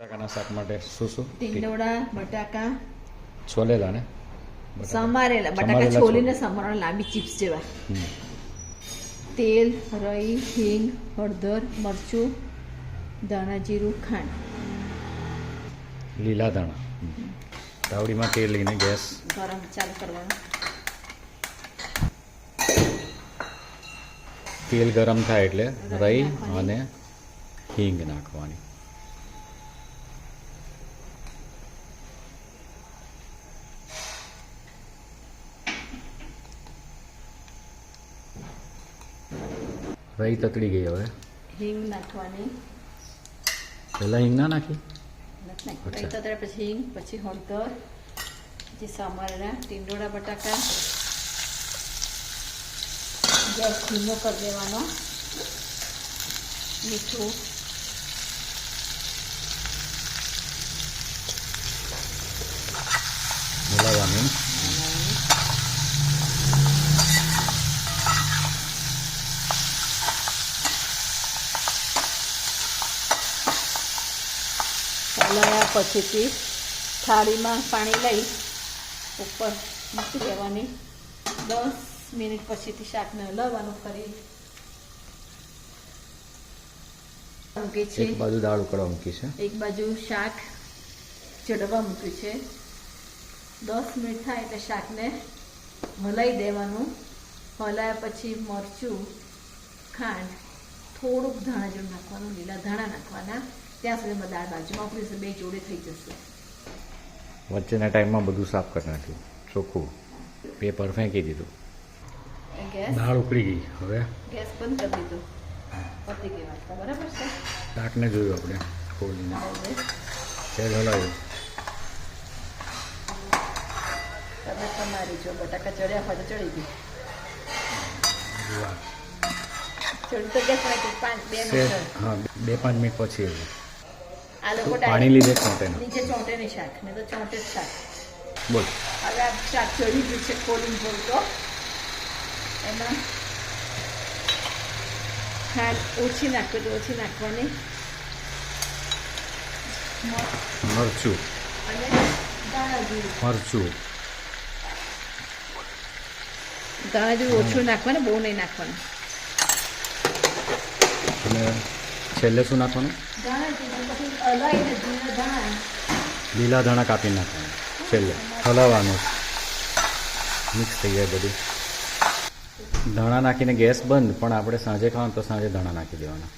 બટાકાના શાક માટે શું શું? ટીંડોળા, બટાકા છોલેલા ને સમારેલા બટાકા છોલીને સમારેલા લાંબી ચિપ્સ જેવા. તેલ, રઈ, હિંગ, હળદર, મરચું, ધાણા જીરું, ખાંડ, લીલા ધાણા. તાવડીમાં તેલ લઈને ગેસ ગરમ ચાલુ કરવાનો. તેલ ગરમ થાય એટલે રઈ અને હિંગ નાખવાની. રઈ તતડી ગઈ. હવે હિંગ નાખવાની. પહેલાં હિંગ ના નાખી? રઈ તતડે પછી હિંગ, પછી હળદર, પછી સમારેલા ટીંડોળા બટાકા. ગેસ ધીમો કરી દેવાનો. મીઠું, બોલાવવાનું. હલાવ્યા પછીથી થાળીમાં પાણી લઈ ઉપર મૂકી દેવાની. 10 મિનિટ પછીથી શાકને હલાવવાનું ફરી મૂકી છે. એક બાજુ દાળ ઉકળવા મૂકી છે, એક બાજુ શાક ચડવા મૂક્યું છે. 10 મિનિટ થાય એટલે શાકને હલાવી દેવાનું. હલાવ્યા પછી મરચું, ખાંડ, થોડુંક ધાણા જીરું નાખવાનું, લીલા ધાણા નાખવાના. ત્યાં સુધીમાં દાળ બાજુમાં ઉકળી જશે, બે જોડે થઈ જશે. વચ્ચેના ટાઈમમાં બધું સાફ કરી નાખ્યું, ચોખ્ખું પેપર ફેંકી દીધું. ગેસ દાળ ઉકળી ગઈ. હવે ગેસ બંધ કરી દીધો. પતી ગઈ વાત. બરાબર છે. શાકને જોયું આપણે ખોલીને તેલ હલાવ્યું. તમે તમારી જો બટાકા ચડ્યા હોય તો ચડી ગઈ. ચડી તો ગયા પણ 2 મિનિટ. હા, 2-5 મિનિટ પછી આ લોકો પાણી લીધે ચોંટે ને. નીચે ચોંટે નહીં શાક, ને તો ચોંટે જ શાક. બોલ. હવે આ શાક ચડી ગયું છે ખોલીને બોલતો. એમાં ખાંડ ઓછી નાખવી તો ઓછી નાખવાની. મરચું, અને ધાણા જીરું. મરચું ધાણા જીરું ઓછું નાખવાનું, બહુ નહીં નાખવાનું. અને છેલ્લે શું નાખવાનું? ધાણા જીરું પછી હલાવીને જીરા ધાણા. લીલા ધાણા કાપી નાખવાના. છેલ્લે હલાવવાનું. મિક્સ થઈ જાય બધું. ધાણા નાખીને ગેસ બંધ, પણ આપણે સાંજે ખાવાનું તો સાંજે ધાણા નાખી દેવાના.